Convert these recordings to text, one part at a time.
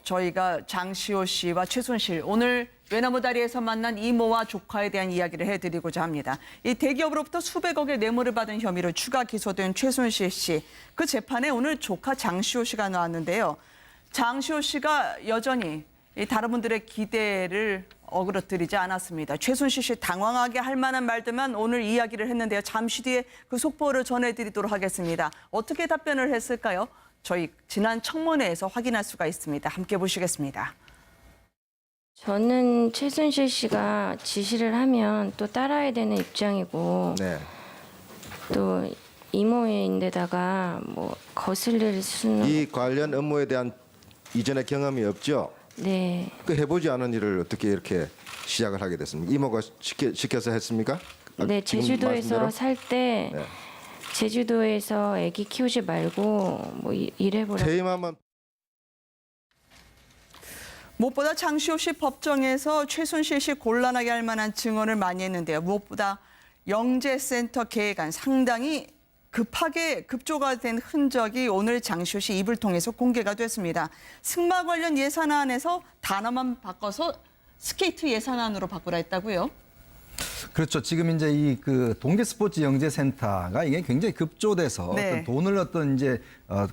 저희가 장시호 씨와 최순실 오늘 외나무 다리에서 만난 이모와 조카에 대한 이야기를 해드리고자 합니다. 이 대기업으로부터 수백억의 뇌물을 받은 혐의로 추가 기소된 최순실 씨. 그 재판에 오늘 조카 장시호 씨가 나왔는데요. 장시호 씨가 여전히 다른 분들의 기대를 어그러뜨리지 않았습니다. 최순실 씨 당황하게 할 만한 말들만 오늘 이야기를 했는데요. 잠시 뒤에 그 속보를 전해드리도록 하겠습니다. 어떻게 답변을 했을까요? 저희 지난 청문회에서 확인할 수가 있습니다. 함께 보시겠습니다. 저는 최순실 씨가 지시를 하면 또 따라야 되는 입장이고 네. 또 이모인데다가 뭐 거슬릴 수는 이 관련 업무에 대한 이전의 경험이 없죠. 네. 그 해보지 않은 일을 어떻게 이렇게 시작을 하게 됐습니까? 이모가 시켜서 했습니까? 네, 지금 제주도에서 말씀대로? 살 때 네. 제주도에서 아기 키우지 말고 뭐 일해보라. 퇴임하면 무엇보다 장시호 씨 법정에서 최순실 씨 곤란하게 할 만한 증언을 많이 했는데요. 무엇보다 영재센터 계획안 상당히 급하게 급조가 된 흔적이 오늘 장시호 씨 입을 통해서 공개가 됐습니다. 승마 관련 예산안에서 단어만 바꿔서 스케이트 예산안으로 바꾸라 했다고요? 그렇죠. 지금 이제 이 그 동계 스포츠 영재센터가 이게 굉장히 급조돼서 네. 어떤 돈을 이제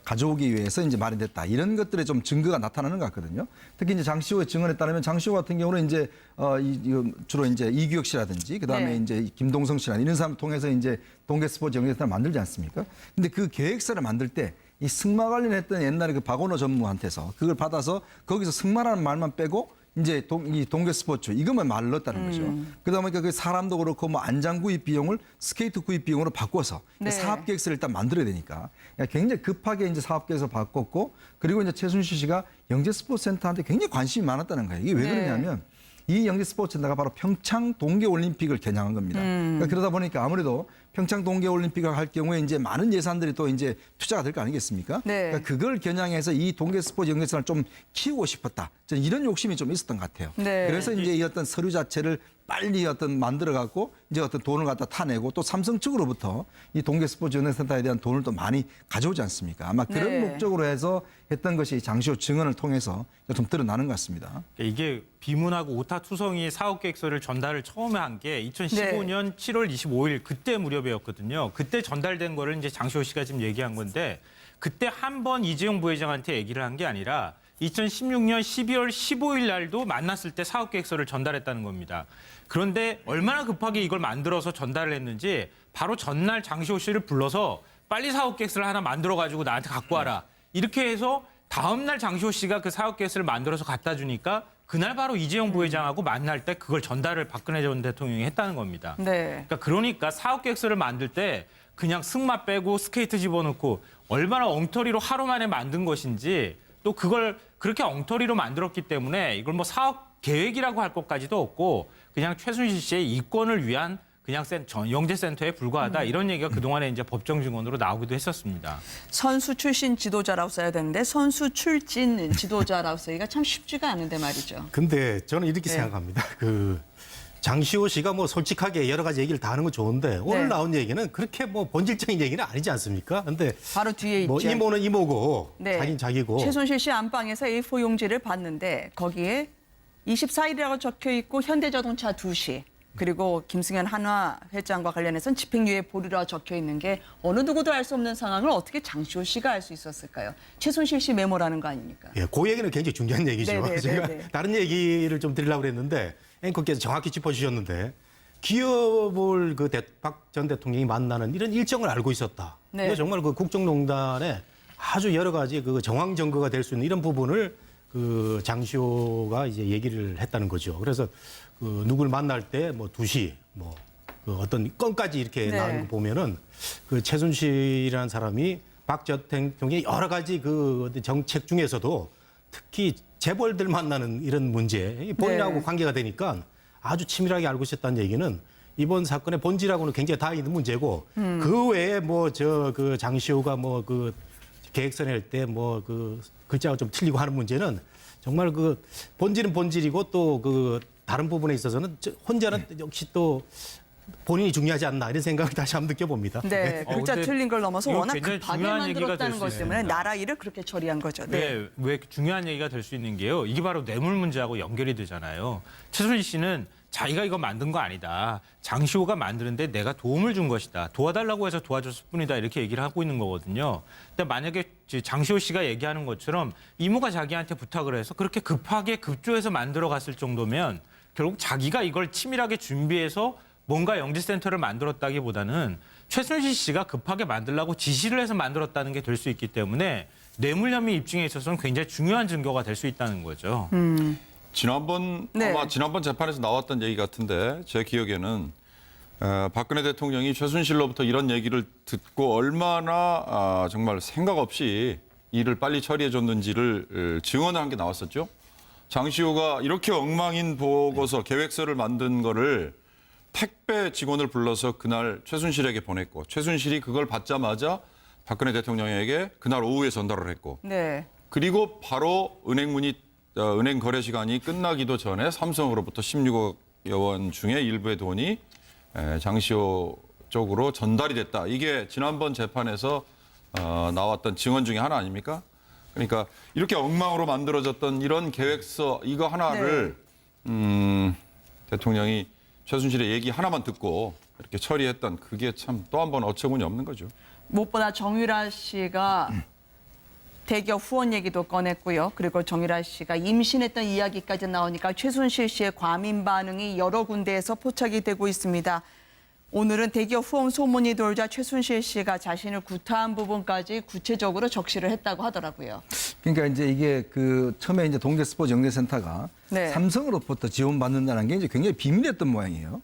가져오기 위해서 이제 마련됐다. 이런 것들의 좀 증거가 나타나는 것 같거든요. 특히 이제 장시호의 증언에 따르면 장시호 같은 경우는 이제 주로 이제 이규혁 씨라든지 그다음에 네. 이제 김동성 씨나 이런 사람 통해서 이제 동계 스포츠 영재센터를 만들지 않습니까? 근데 그 계획서를 만들 때 이 승마 관련했던 옛날에 그 박원호 전무한테서 그걸 받아서 거기서 승마라는 말만 빼고 이제 이 동계 스포츠 이것만 말을 넣었다는 거죠. 그러다 보니까 그 사람도 그렇고 뭐 안장 구입 비용을 스케이트 구입 비용으로 바꿔서 네. 사업 계획서를 일단 만들어야 되니까 굉장히 급하게 이제 사업 계획서 바꿨고 그리고 이제 최순실 씨가 영재 스포츠 센터한테 굉장히 관심이 많았다는 거예요. 이게 왜 네. 그러냐면 이 영재 스포츠 센터가 바로 평창 동계 올림픽을 겨냥한 겁니다. 그러니까 그러다 보니까 아무래도 평창 동계 올림픽을 할 경우에 이제 많은 예산들이 또 이제 투자가 될 거 아니겠습니까? 네. 그러니까 그걸 겨냥해서 이 동계 스포츠 영재센터를 좀 키우고 싶었다. 저는 이런 욕심이 좀 있었던 것 같아요. 네. 그래서 이제 이 어떤 서류 자체를 빨리 만들어 갖고 이제 어떤 돈을 갖다 타내고 또 삼성 측으로부터 이 동계 스포츠 영재센터에 대한 돈을 또 많이 가져오지 않습니까? 아마 그런 네. 목적으로 해서 했던 것이 장시호 증언을 통해서 좀 드러나는 것 같습니다. 이게 비문하고 오타투성이 사업계획서를 전달을 처음에 한 게 2015년 7월 25일 그때 무렵이었거든요. 그때 전달된 거를 이제 장시호 씨가 지금 얘기한 건데 그때 한 번 이재용 부회장한테 얘기를 한 게 아니라 2016년 12월 15일 날도 만났을 때 사업계획서를 전달했다는 겁니다. 그런데 얼마나 급하게 이걸 만들어서 전달을 했는지 바로 전날 장시호 씨를 불러서 빨리 사업계획서를 하나 만들어가지고 나한테 갖고 와라. 이렇게 해서 다음 날 장시호 씨가 그 사업계획서를 만들어서 갖다 주니까 그날 바로 이재용 부회장하고 만날 때 그걸 전달을 박근혜 전 대통령이 했다는 겁니다. 네. 그러니까 사업계획서를 만들 때 그냥 승마 빼고 스케이트 집어넣고 얼마나 엉터리로 하루 만에 만든 것인지 또 그걸 그렇게 엉터리로 만들었기 때문에 이걸 뭐 사업 계획이라고 할 것까지도 없고 그냥 최순실 씨의 이권을 위한 그냥 영재센터에 불과하다 이런 얘기가 그동안에 이제 법정 증언으로 나오기도 했었습니다. 선수 출신 지도자라고 써야 되는데 선수 출진 지도자라고 쓰기가 참 쉽지가 않은데 말이죠. 근데 저는 이렇게 네. 생각합니다. 장시호 씨가 뭐 솔직하게 여러 가지 얘기를 다 하는 건 좋은데 오늘 네. 나온 얘기는 그렇게 뭐 본질적인 얘기는 아니지 않습니까? 근데 바로 뒤에 뭐 있죠. 이모는 이모고 네. 자기는 자기고 최순실 씨 안방에서 A4 용지를 봤는데 거기에 24일이라고 적혀 있고 현대자동차 2시 그리고 김승현 한화 회장과 관련해서는 집행유예 보류라고 적혀 있는 게 어느 누구도 알 수 없는 상황을 어떻게 장시호 씨가 알 수 있었을까요? 최순실 씨 메모라는 거 아닙니까? 예, 그 얘기는 굉장히 중요한 얘기죠. 네, 네, 제가 네, 네. 다른 얘기를 좀 드리려고 그랬는데 앵커께서 정확히 짚어주셨는데 기업을 박 전 대통령이 만나는 이런 일정을 알고 있었다. 네. 이거 정말 그 국정농단에 아주 여러 가지 그 정황 증거가 될 수 있는 이런 부분을 장시호가 이제 얘기를 했다는 거죠. 그래서 누굴 만날 때 뭐 2시 어떤 건까지 이렇게 네. 나오는 거 보면은 최순실이라는 사람이 박 전 대통령의 여러 가지 정책 중에서도 특히 재벌들 만나는 이런 문제 본인하고 네. 관계가 되니까 아주 치밀하게 알고 있었다는 얘기는 이번 사건의 본질하고는 굉장히 다 있는 문제고 그 외에 장시호가 계획서 낼 때 글자가 좀 틀리고 하는 문제는 정말 본질은 본질이고 또 다른 부분에 있어서는 혼자는 역시 또 본인이 중요하지 않나 이런 생각을 다시 한번 느껴봅니다. 네, 글자 근데 틀린 걸 넘어서 이거 워낙 굉장히 급하게 중요한 얘기가 만들었다는 될 것 수 때문에 있습니다. 나라 일을 그렇게 처리한 거죠. 네. 왜 중요한 얘기가 될 수 있는 게요. 이게 바로 뇌물 문제하고 연결이 되잖아요. 최순실 씨는 자기가 이거 만든 거 아니다. 장시호가 만드는데 내가 도움을 준 것이다. 도와달라고 해서 도와줬을 뿐이다. 이렇게 얘기를 하고 있는 거거든요. 근데 만약에 장시호 씨가 얘기하는 것처럼 이모가 자기한테 부탁을 해서 그렇게 급하게 급조해서 만들어 갔을 정도면 결국 자기가 이걸 치밀하게 준비해서 뭔가 영지센터를 만들었다기보다는 최순실 씨가 급하게 만들라고 지시를 해서 만들었다는 게 될 수 있기 때문에 뇌물 혐의 입증에 있어서는 굉장히 중요한 증거가 될 수 있다는 거죠. 지난번 네. 아마 지난번 재판에서 나왔던 얘기 같은데 제 기억에는 박근혜 대통령이 최순실로부터 이런 얘기를 듣고 얼마나 정말 생각 없이 일을 빨리 처리해 줬는지를 증언한 게 나왔었죠. 장시호가 이렇게 엉망인 보고서 계획서를 만든 거를 택배 직원을 불러서 그날 최순실에게 보냈고 최순실이 그걸 받자마자 박근혜 대통령에게 그날 오후에 전달을 했고 네. 그리고 바로 은행 거래 시간이 끝나기도 전에 삼성으로부터 16억 원 중에 일부의 돈이 장시호 쪽으로 전달이 됐다. 이게 지난번 재판에서 나왔던 증언 중에 하나 아닙니까? 그러니까 이렇게 엉망으로 만들어졌던 이런 계획서 이거 하나를 대통령이 최순실의 얘기 하나만 듣고 이렇게 처리했던 그게 참 또 한 번 어처구니 없는 거죠. 무엇보다 정유라 씨가 대기업 후원 얘기도 꺼냈고요. 그리고 정유라 씨가 임신했던 이야기까지 나오니까 최순실 씨의 과민 반응이 여러 군데에서 포착이 되고 있습니다. 오늘은 대기업 후원 소문이 돌자 최순실 씨가 자신을 구타한 부분까지 구체적으로 적시를 했다고 하더라고요. 그러니까 이제 이게 그 처음에 이제 동계 스포츠 영재센터가 네. 삼성으로부터 지원받는다는 게 이제 굉장히 비밀이었던 모양이에요.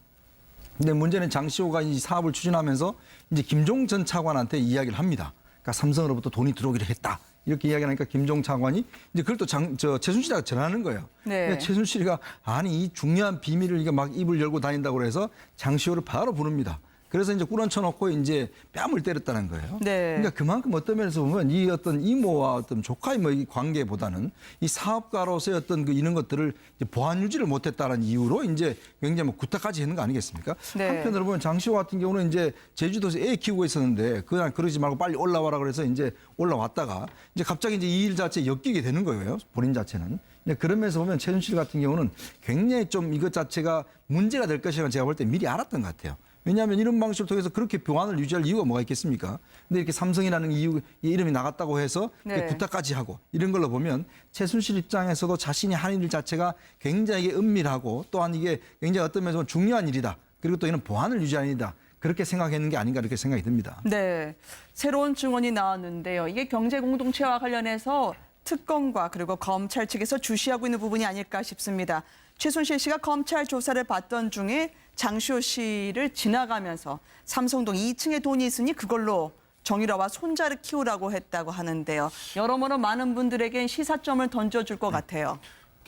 근데 문제는 장시호가 이 사업을 추진하면서 이제 김종 전 차관한테 이야기를 합니다. 그러니까 삼성으로부터 돈이 들어오기로 했다. 이렇게 이야기하니까 김종 차관이 이제 그걸 또 최순실이가 전하는 거예요. 네. 근데 최순실이가 아니 이 중요한 비밀을 이게 막 입을 열고 다닌다고 해서 장시호를 바로 부릅니다. 그래서 이제 꾸려쳐놓고 이제 뺨을 때렸다는 거예요. 네. 그러니까 그만큼 어떤 면에서 보면 이 어떤 이모와 어떤 조카의 뭐 이 관계보다는 이 사업가로서의 어떤 그 이런 것들을 이제 보안 유지를 못했다는 이유로 이제 굉장히 뭐 구타까지 했는 거 아니겠습니까? 네. 한편으로 보면 장시호 같은 경우는 이제 제주도에서 애 키우고 있었는데 그냥 그러지 말고 빨리 올라와라 그래서 이제 올라왔다가 이제 갑자기 이제 이 일 자체에 엮이게 되는 거예요. 본인 자체는. 그런 면에서 보면 최순실 같은 경우는 굉장히 좀 이것 자체가 문제가 될 것이라고 제가 볼 때 미리 알았던 것 같아요. 왜냐하면 이런 방식을 통해서 그렇게 보안을 유지할 이유가 뭐가 있겠습니까? 근데 이렇게 삼성이라는 이유, 이 이름이 나갔다고 해서 네. 구타까지 하고 이런 걸로 보면 최순실 입장에서도 자신이 한 일 자체가 굉장히 은밀하고 또한 이게 굉장히 어떤 면에서 보면 중요한 일이다. 그리고 또 이런 보안을 유지하는 일이다. 그렇게 생각했는 게 아닌가 이렇게 생각이 듭니다. 네, 새로운 증언이 나왔는데요. 이게 경제 공동체와 관련해서 특검과 그리고 검찰 측에서 주시하고 있는 부분이 아닐까 싶습니다. 최순실 씨가 검찰 조사를 받던 중에 장시호 씨를 지나가면서 삼성동 2층에 돈이 있으니 그걸로 정유라와 손자를 키우라고 했다고 하는데요. 여러모로 많은 분들에겐 시사점을 던져줄 것 같아요.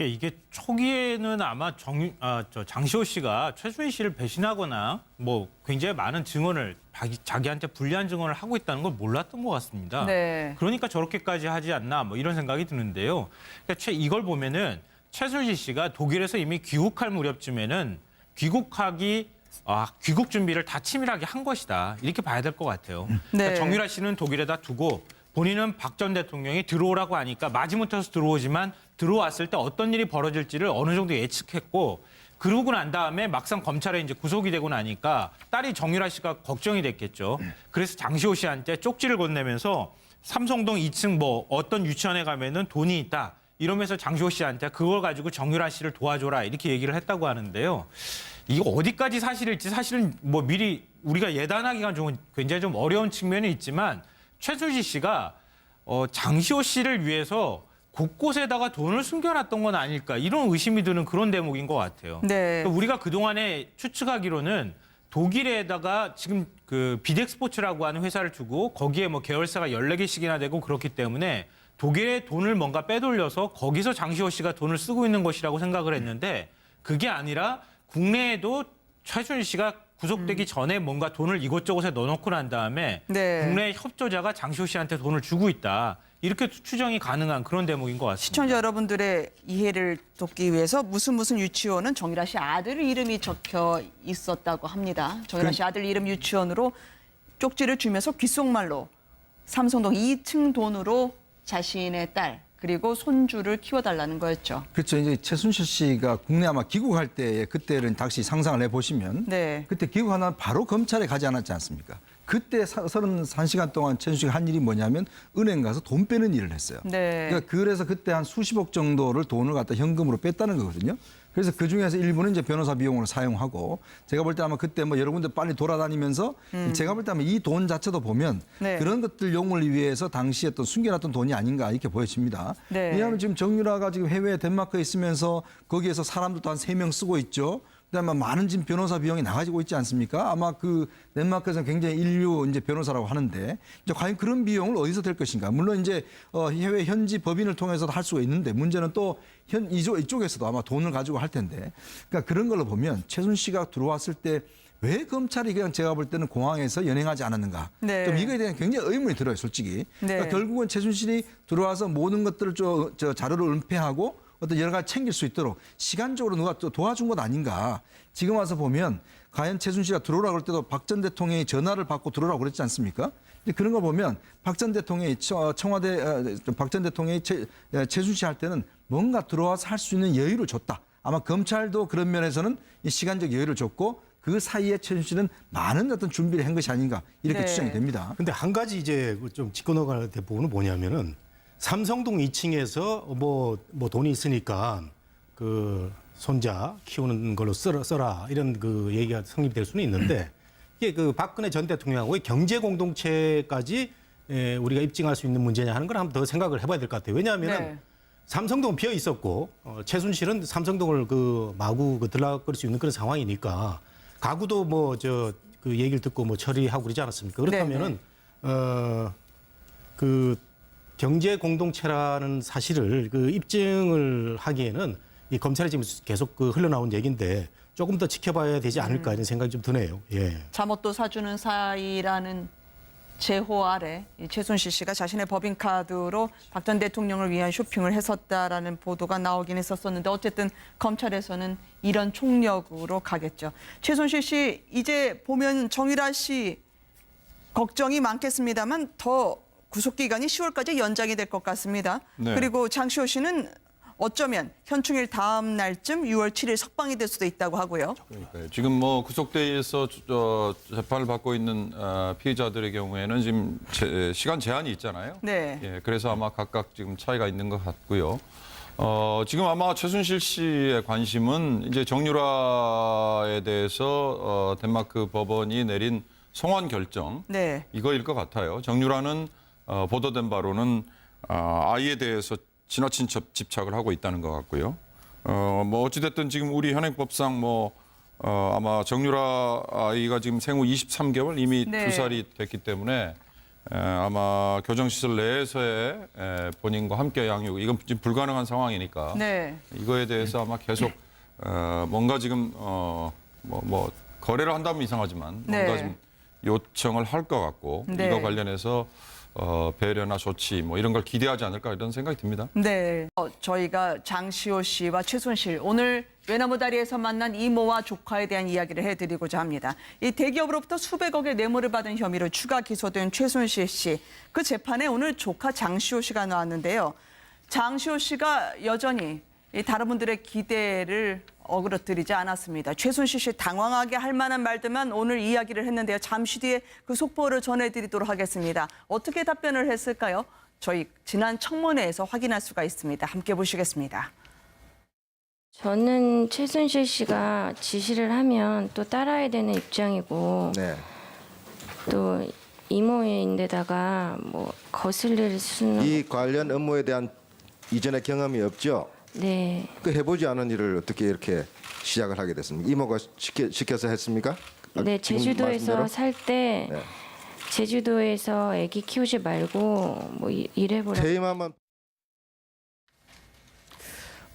이게 초기에는 아마 장시호 씨가 최순실 씨를 배신하거나 뭐 굉장히 많은 증언을 자기한테 불리한 증언을 하고 있다는 걸 몰랐던 것 같습니다. 네. 그러니까 저렇게까지 하지 않나 뭐 이런 생각이 드는데요. 그러니까 이걸 보면은 최순실 씨가 독일에서 이미 귀국할 무렵쯤에는 귀국 준비를 다 치밀하게 한 것이다. 이렇게 봐야 될 것 같아요. 그러니까 네. 정유라 씨는 독일에다 두고 본인은 박 전 대통령이 들어오라고 하니까 마지못해서 들어오지만 들어왔을 때 어떤 일이 벌어질지를 어느 정도 예측했고 그러고 난 다음에 막상 검찰에 이제 구속이 되고 나니까 딸이 정유라 씨가 걱정이 됐겠죠. 그래서 장시호 씨한테 쪽지를 건네면서 삼성동 2층 뭐 어떤 유치원에 가면은 돈이 있다. 이러면서 장시호 씨한테 그걸 가지고 정유라 씨를 도와줘라 이렇게 얘기를 했다고 하는데요. 이거 어디까지 사실일지 사실은 뭐 미리 우리가 예단하기가 좀 굉장히 좀 어려운 측면이 있지만 최순실 씨가 장시호 씨를 위해서 곳곳에다가 돈을 숨겨놨던 건 아닐까 이런 의심이 드는 그런 대목인 것 같아요. 네. 그러니까 우리가 그동안에 추측하기로는 독일에다가 지금 그 비덱스포츠라고 하는 회사를 두고 거기에 뭐 계열사가 14개씩이나 되고 그렇기 때문에 독일에 돈을 뭔가 빼돌려서 거기서 장시호 씨가 돈을 쓰고 있는 것이라고 생각을 했는데 그게 아니라 국내에도 최순실 씨가 구속되기 전에 뭔가 돈을 이곳저곳에 넣어놓고 난 다음에 네. 국내 협조자가 장시호 씨한테 돈을 주고 있다. 이렇게 추정이 가능한 그런 대목인 것 같습니다. 시청자 여러분들의 이해를 돕기 위해서 무슨 유치원은 정유라 씨 아들 이름이 적혀 있었다고 합니다. 정유라 씨 아들 이름 유치원으로 쪽지를 주면서 귓속말로 삼성동 2층 돈으로 자신의 딸 그리고 손주를 키워달라는 거였죠. 그렇죠. 이제 최순실 씨가 국내 아마 귀국할 때에 그때를 다시 상상을 해보시면 네. 그때 귀국하면 바로 검찰에 가지 않았지 않습니까? 그때 31시간 동안 최순실 씨가 한 일이 뭐냐면 은행 가서 돈 빼는 일을 했어요. 네. 그러니까 그래서 그때 한 수십억 정도를 돈을 갖다 현금으로 뺐다는 거거든요. 그래서 그 중에서 일부는 이제 변호사 비용으로 사용하고 제가 볼 때 아마 그때 뭐 여러 군데 빨리 돌아다니면서 제가 볼 때 아마 이 돈 자체도 보면 네. 그런 것들 용을 위해서 당시에 또 숨겨놨던 돈이 아닌가 이렇게 보여집니다. 네. 왜냐하면 지금 정유라가 지금 해외 덴마크에 있으면서 거기에서 사람들도 한 3명 쓰고 있죠. 그다음에 많은 지금 변호사 비용이 나가지고 있지 않습니까? 아마 그 덴마크에서는 굉장히 인류 이제 변호사라고 하는데 이제 과연 그런 비용을 어디서 될 것인가? 물론 이제 해외 현지 법인을 통해서도 할 수가 있는데 문제는 또 이쪽에서도 아마 돈을 가지고 할 텐데 그러니까 그런 걸로 보면 최순 씨가 들어왔을 때 왜 검찰이 그냥 제가 볼 때는 공항에서 연행하지 않았는가? 네. 좀 이거에 대한 굉장히 의문이 들어요, 솔직히. 그러니까 네. 결국은 최순실이 들어와서 모든 것들을 저 자료를 은폐하고 어떤 여러 가지 챙길 수 있도록 시간적으로 누가 또 도와준 것 아닌가. 지금 와서 보면 과연 최순실이가 들어오라고 할 때도 박 전 대통령이 전화를 받고 들어오라고 그랬지 않습니까? 근데 그런 거 보면 박 전 대통령이 청와대 박 전 대통령이 최순실 할 때는 뭔가 들어와서 할 수 있는 여유를 줬다. 아마 검찰도 그런 면에서는 이 시간적 여유를 줬고 그 사이에 최순실은 많은 어떤 준비를 한 것이 아닌가 이렇게 네. 추정이 됩니다. 근데 한 가지 이제 좀 짚고 넘어갈 대목은 뭐냐면은 삼성동 2층에서 뭐 돈이 있으니까 그 손자 키우는 걸로 써라 이런 그 얘기가 성립될 수는 있는데 이게 그 박근혜 전 대통령하고의 경제 공동체까지 우리가 입증할 수 있는 문제냐 하는 걸 한번 더 생각을 해봐야 될 것 같아요. 왜냐하면은 네. 삼성동은 비어 있었고 최순실은 삼성동을 그 마구 들락거릴 수 있는 그런 상황이니까 가구도 뭐 그 얘기를 듣고 뭐 처리하고 그러지 않았습니까? 그렇다면은 그 경제 공동체라는 사실을 그 입증을 하기에는 이 검찰이 지금 계속 그 흘러나온 얘기인데 조금 더 지켜봐야 되지 않을까 이런 생각이 좀 드네요. 예. 잠옷도 사주는 사이라는 제호 아래 이 최순실 씨가 자신의 법인카드로 박 전 대통령을 위한 쇼핑을 했었다라는 보도가 나오긴 했었는데 어쨌든 검찰에서는 이런 총력으로 가겠죠. 최순실 씨 이제 보면 정유라 씨 걱정이 많겠습니다만 더 구속기간이 10월까지 연장이 될 것 같습니다. 네. 그리고 장시호 씨는 어쩌면 현충일 다음 날쯤 6월 7일 석방이 될 수도 있다고 하고요. 그러니까요. 지금 뭐 구속대에서 재판을 받고 있는 피해자들의 경우에는 지금 시간 제한이 있잖아요. 네. 예, 그래서 아마 각각 지금 차이가 있는 것 같고요. 지금 아마 최순실 씨의 관심은 이제 정유라에 대해서 덴마크 법원이 내린 송환 결정 네. 이거일 것 같아요. 정유라는 보도된 바로는 아이에 대해서 지나친 집착을 하고 있다는 것 같고요. 뭐 어찌됐든 지금 우리 현행법상 뭐 아마 정유라 아이가 지금 생후 23개월 이미 네. 2살이 됐기 때문에 아마 교정시설 내에서의 본인과 함께 양육 이건 지금 불가능한 상황이니까 네. 이거에 대해서 아마 계속 뭔가 지금 뭐 거래를 한다면 이상하지만 뭔가 네. 좀 요청을 할 것 같고 네. 이거 관련해서 배려나 조치 뭐 이런 걸 기대하지 않을까 이런 생각이 듭니다. 네. 저희가 장시호 씨와 최순실 오늘 외나무 다리에서 만난 이모와 조카에 대한 이야기를 해드리고자 합니다. 이 대기업으로부터 수백억의 뇌물을 받은 혐의로 추가 기소된 최순실 씨. 그 재판에 오늘 조카 장시호 씨가 나왔는데요. 장시호 씨가 여전히 이 다른 분들의 기대를 어그러뜨리지 않았습니다. 최순실 씨 당황하게 할 만한 말들만 오늘 이야기를 했는데요. 잠시 뒤에 그 속보를 전해드리도록 하겠습니다. 어떻게 답변을 했을까요? 저희 지난 청문회에서 확인할 수가 있습니다. 함께 보시겠습니다. 저는 최순실 씨가 지시를 하면 또 따라야 되는 입장이고 네. 또 이모인데다가 뭐 거슬릴 수는 이 관련 업무에 대한 이전의 경험이 없죠. 네. 그 해보지 않은 일을 어떻게 이렇게 시작을 하게 됐습니까? 이모가 시켜서 했습니까? 네, 지금 제주도에서 말씀대로? 살 때 네. 제주도에서 아기 키우지 말고 뭐 일해보라. 퇴임하면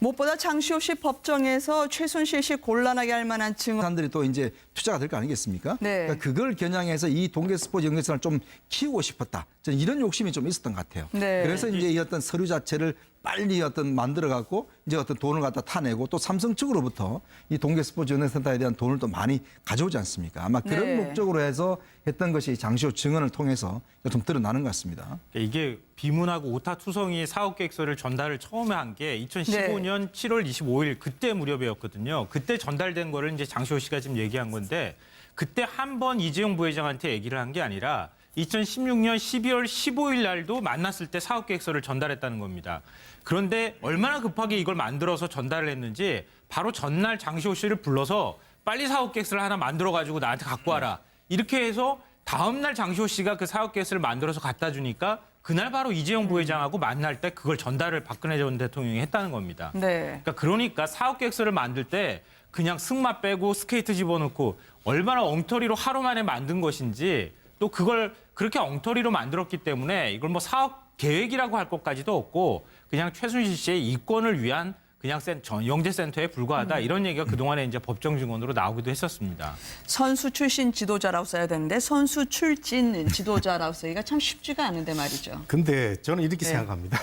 무엇보다 장시호 씨 법정에서 최순실 씨 곤란하게 할 만한 증언. 사람들이 또 이제 투자가 될 거 아니겠습니까? 네. 그러니까 그걸 겨냥해서 이 동계 스포츠 연계선을 좀 키우고 싶었다. 저는 이런 욕심이 좀 있었던 것 같아요. 네. 그래서 이제 이 어떤 서류 자체를 빨리 어떤 만들어 갖고 이제 어떤 돈을 갖다 타내고 또 삼성 측으로부터 이 동계 스포츠 연계센터에 대한 돈을 또 많이 가져오지 않습니까? 아마 그런 네. 목적으로 해서 했던 것이 장시호 증언을 통해서 좀 드러나는 것 같습니다. 이게 비문하고 오타 투성이 사업 계획서를 전달을 처음에 한 게 2015년 7월 25일 그때 무렵이었거든요. 그때 전달된 거를 이제 장시호 씨가 지금 얘기한 건데 그때 한 번 이재용 부회장한테 얘기를 한 게 아니라 2016년 12월 15일 날도 만났을 때 사업 계획서를 전달했다는 겁니다. 그런데 얼마나 급하게 이걸 만들어서 전달을 했는지 바로 전날 장시호 씨를 불러서 빨리 사업 계획서를 하나 만들어 가지고 나한테 갖고 와라. 이렇게 해서 다음 날 장시호 씨가 그 사업 계획서를 만들어서 갖다 주니까 그날 바로 이재용 부회장하고 만날 때 그걸 전달을 박근혜 전 대통령이 했다는 겁니다. 네. 그러니까 사업 계획서를 만들 때 그냥 승마 빼고 스케이트 집어넣고 얼마나 엉터리로 하루 만에 만든 것인지 또 그걸 그렇게 엉터리로 만들었기 때문에 이걸 뭐 사업 계획이라고 할 것까지도 없고 그냥 최순실 씨의 이권을 위한 그냥 영재센터에 불과하다 이런 얘기가 그동안에 이제 법정 증언으로 나오기도 했었습니다. 선수 출신 지도자라고 써야 되는데 선수 출진 지도자라고 쓰기가 참 쉽지가 않은데 말이죠. 근데 저는 이렇게 네. 생각합니다.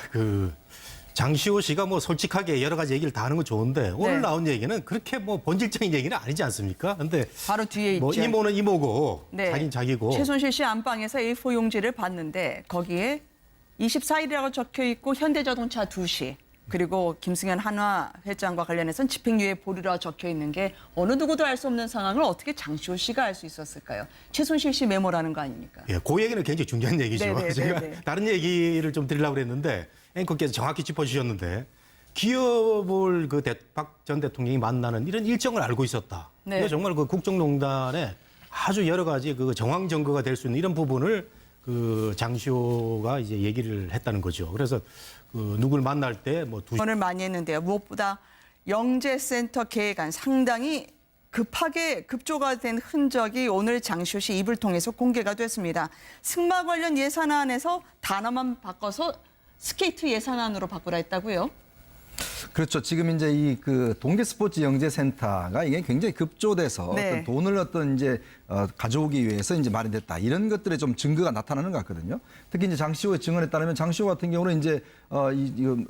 장시호 씨가 뭐 솔직하게 여러 가지 얘기를 다 하는 건 좋은데 오늘 네. 나온 얘기는 그렇게 뭐 본질적인 얘기는 아니지 않습니까? 근데 바로 뒤에 뭐 있죠. 이모는 이모고 네. 자기는 자기고 최순실 씨 안방에서 A4 용지를 봤는데 거기에 24일이라고 적혀 있고 현대자동차 2시 그리고 김승현 한화 회장과 관련해서는 집행유예 보류라고 적혀 있는 게 어느 누구도 알 수 없는 상황을 어떻게 장시호 씨가 알 수 있었을까요? 최순실 씨 메모라는 거 아닙니까? 예, 그 얘기는 굉장히 중요한 얘기죠. 네네, 제가 네네. 다른 얘기를 좀 드리려고 그랬는데 앵커께서 정확히 짚어주셨는데 기업을 박 전 대통령이 만나는 이런 일정을 알고 있었다. 네. 이거 정말 그 국정농단에 아주 여러 가지 그 정황 증거가 될 수 있는 이런 부분을 장시호가 이제 얘기를 했다는 거죠. 그래서 누굴 만날 때 뭐 오늘 많이 했는데요. 무엇보다 영재센터 계획안 상당히 급하게 급조가 된 흔적이 오늘 장시호 씨 입을 통해서 공개가 됐습니다. 승마 관련 예산안에서 단어만 바꿔서 스케이트 예산안으로 바꾸라 했다고요? 그렇죠. 지금 이제 이 동계 스포츠 영재센터가 이게 굉장히 급조돼서 네. 어떤 돈을 이제 가져오기 위해서 이제 마련됐다. 이런 것들의 좀 증거가 나타나는 것 같거든요. 특히 이제 장시호의 증언에 따르면 장시호 같은 경우는 이제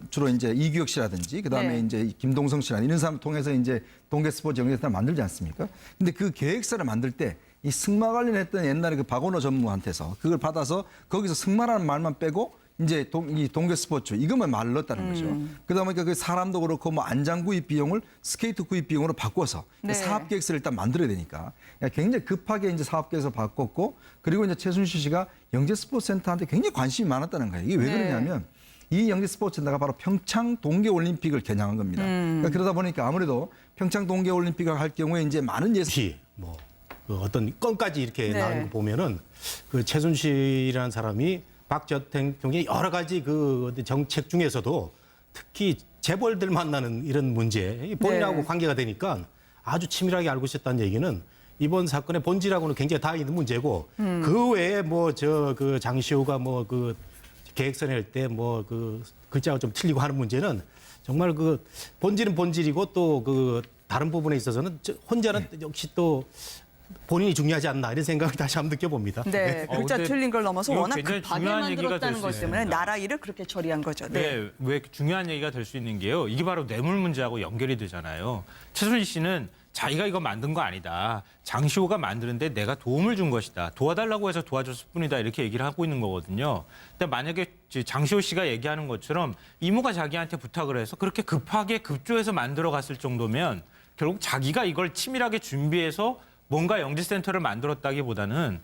주로 이제 이규혁 씨라든지 그다음에 네. 이제 김동성 씨나 이런 사람 통해서 이제 동계 스포츠 영재센터를 만들지 않습니까? 근데 그 계획서를 만들 때 이 승마 관련했던 옛날에 박원호 전무한테서 그걸 받아서 거기서 승마라는 말만 빼고 이제 이 동계 스포츠 이것만 말을 넣었다는 거죠. 그러다 보니까 그 사람도 그렇고 뭐 안장 구입 비용을 스케이트 구입 비용으로 바꿔서 네. 사업 계획서를 일단 만들어야 되니까 굉장히 급하게 이제 사업 계획서 바꿨고 그리고 이제 최순실 씨가 영재 스포츠 센터한테 굉장히 관심이 많았다는 거예요. 이게 왜 네. 그러냐면 이 영재 스포츠 센터가 바로 평창 동계 올림픽을 겨냥한 겁니다. 그러니까 그러다 보니까 아무래도 평창 동계 올림픽을 할 경우에 이제 많은 예산 뭐 어떤 건까지 이렇게 네. 나오는 거 보면은 최순실이라는 사람이 박 전 대통령의 여러 가지 정책 중에서도 특히 재벌들 만나는 이런 문제 본인하고 네. 관계가 되니까 아주 치밀하게 알고 있었다는 얘기는 이번 사건의 본질하고는 굉장히 다 있는 문제고 그 외에 장시호가 계획서 낼 때 글자가 좀 틀리고 하는 문제는 정말 본질은 본질이고 또 다른 부분에 있어서는 혼자는 역시 또 본인이 중요하지 않나 이런 생각을 다시 한번 느껴봅니다. 네, 글자 근데 틀린 걸 넘어서 이거 워낙 굉장히 급하게 중요한 얘기가 만들었다는 될 것 수 때문에 있습니다. 나라 일을 그렇게 처리한 거죠. 네. 네, 왜 중요한 얘기가 될 수 있는 게요. 이게 바로 뇌물 문제하고 연결이 되잖아요. 최순실 씨는 자기가 이거 만든 거 아니다. 장시호가 만드는데 내가 도움을 준 것이다. 도와달라고 해서 도와줬을 뿐이다. 이렇게 얘기를 하고 있는 거거든요. 근데 만약에 장시호 씨가 얘기하는 것처럼 이모가 자기한테 부탁을 해서 그렇게 급하게 급조해서 만들어 갔을 정도면 결국 자기가 이걸 치밀하게 준비해서 뭔가 영재센터를 만들었다기보다는